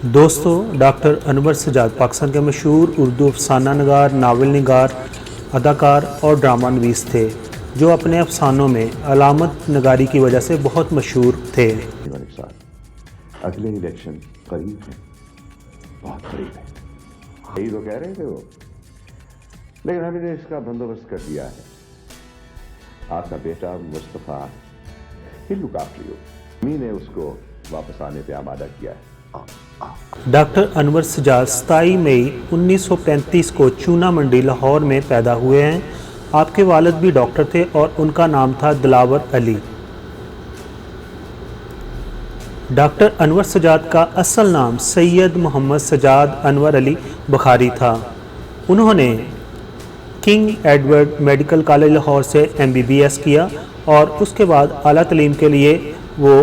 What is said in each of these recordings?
दोस्तों, डॉक्टर अनवर सजाद पाकिस्तान के मशहूर उर्दू अफसाना नगार, नावल निगार, अदाकार और ड्रामा नवीस थे जो अपने अफसानों में अलामत नगारी की वजह से बहुत मशहूर थे। अगले इलेक्शन करीब है, बहुत करीब है, यही तो कह रहे थे वो, लेकिन हमने इसका बंदोबस्त कर दिया है। आपका बेटा मुस्तफ़ा ही लुक आफ्टर यू, मी ने उसको वापस आने पे आमादा किया है। डॉक्टर अनवर सजाद 27 मई 1935 को चूना मंडी लाहौर में पैदा हुए हैं। आपके वालिद भी डॉक्टर थे और उनका नाम था दिलावर अली। डॉक्टर अनवर सजाद का असल नाम सैयद मोहम्मद सजाद अनवर अली बुखारी था। उन्होंने king Edward medical college Lahore से MBBS किया और उसके बाद आला तालीम के लिए वो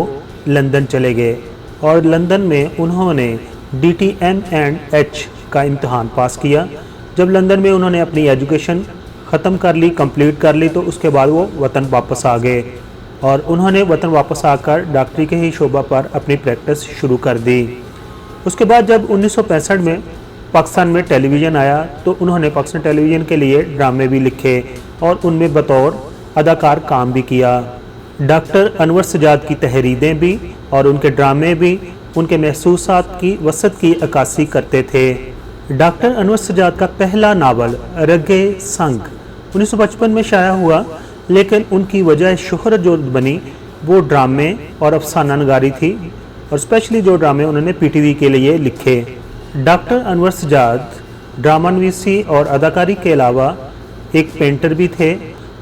लंदन चले गए और लंदन में उन्होंने DTM&H का इम्तहान पास किया। जब लंदन में उन्होंने अपनी एजुकेशन ख़त्म कर ली, कंप्लीट कर ली, तो उसके बाद वो वतन वापस आ गए और उन्होंने वतन वापस आकर डॉक्टरी के ही शोबा पर अपनी प्रैक्टिस शुरू कर दी। उसके बाद जब 1965 में पाकिस्तान में टेलीविज़न आया तो उन्होंने पाकिस्तान टेलीविज़न के लिए ड्रामे भी लिखे और उनमें बतौर अदाकार काम भी किया। डॉक्टर अनवर सजाद की तहरीरें भी और उनके ड्रामे भी उनके महसूसात की वसत की अक्कासी करते थे। डॉक्टर अनवर सजाद का पहला नावल रगे संग 1955 में शाया हुआ, लेकिन उनकी वजह शोहरत जो बनी वो ड्रामे और अफसाना नगारी थी और स्पेशली जो ड्रामे उन्होंने PTV के लिए लिखे। डॉक्टर अनवर सजाद ड्रामा नवीसी और अदाकारी के अलावा एक पेंटर भी थे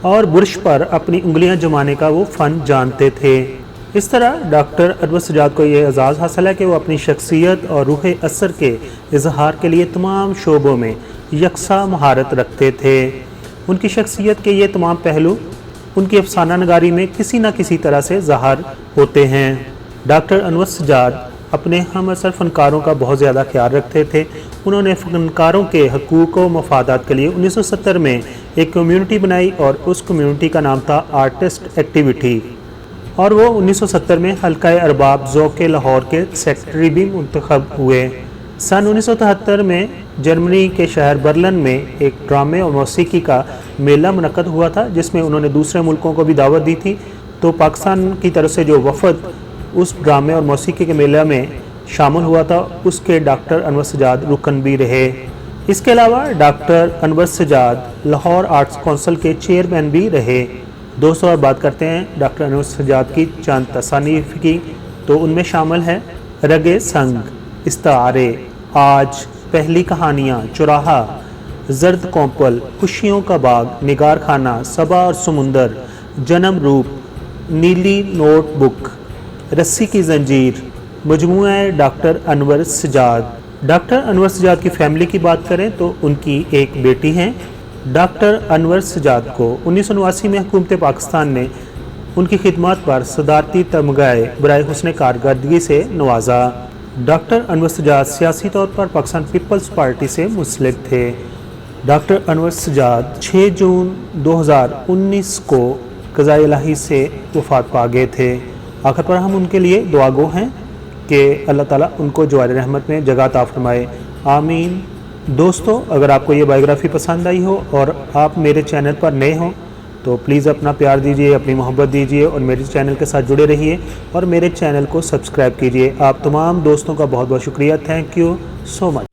और बुरश पर अपनी उंगलियां जमाने का वो फ़न जानते थे। इस तरह डॉक्टर अनवर सजाद को ये एजाज़ हासिल है कि वो अपनी शख्सियत और रूह असर के इजहार के लिए तमाम शोबों में यकसा महारत रखते थे। उनकी शख्सियत के ये तमाम पहलू उनकी अफसाना नगारी में किसी न किसी तरह से ज़ाहिर होते हैं। डॉक्टर अनवर सजाद अपने हम असर फ़नकारों का बहुत ज़्यादा ख्याल रखते थे। उन्होंने फ़नकारों के हकूक़ व मफादात के लिए 1970 में एक कम्युनिटी बनाई और उस कम्युनिटी का नाम था आर्टिस्ट एक्टिविटी और वो 1970 में हल्का अरबाब ज़ौक़ लाहौर के सेक्रेटरी भी मुंतखब हुए। सन 1973 में जर्मनी के शहर बर्लिन में एक ड्रामे और मौसीकी का मेला मुनक़्क़द हुआ था जिसमें उन्होंने दूसरे मुल्कों को भी दावत दी थी। तो पाकिस्तान की तरफ से जो वफ़द उस ड्रामे और मौसीकी के मेला में शामिल हुआ था उसके डॉक्टर अनवर सजाद रुकन भी रहे। इसके अलावा doctor Anwar Sajjad Lahore arts council के चेयरमैन भी रहे। दोस्तों, अब बात करते हैं डॉक्टर अनवर सजाद की चंद तसानीफ की, तो उनमें शामिल है रगे संग, इस्तारे, आज, पहली कहानियाँ, चुराहा, जर्द कौंपल, खुशियों का बाग, निगार खाना, सबा और समुंदर, जन्म रूप, नीली नोटबुक, रस्सी की जंजीर, मजमूआ डॉक्टर अनवर सजाद। डॉक्टर अनवर सजाद की फैमिली की बात करें तो उनकी एक बेटी हैं। डॉक्टर अनवर सजाद को 1989 में हुकूमत पाकिस्तान ने उनकी खिदमत पर सदारती तमगाए बराए हुस्न कारकर्दगी से नवाजा। डॉक्टर अनवर सजाद सियासी तौर पर पाकिस्तान पीपल्स पार्टी से मुंसलिक थे। डॉक्टर अनवर सजाद 6 जून 2019 को क़ज़ाए इलाही से वफ़ात पा गए थे। आखिर पर हम उनके लिए दुआगो हैं कि अल्लाह ताला उनको जवार रहमत में जगह अता फरमाए, आमीन। दोस्तों, अगर आपको ये बायोग्राफ़ी पसंद आई हो और आप मेरे चैनल पर नए हों तो प्लीज़ अपना प्यार दीजिए, अपनी मोहब्बत दीजिए और मेरे चैनल के साथ जुड़े रहिए और मेरे चैनल को सब्सक्राइब कीजिए। आप तमाम दोस्तों का बहुत बहुत शुक्रिया। Thank you so much.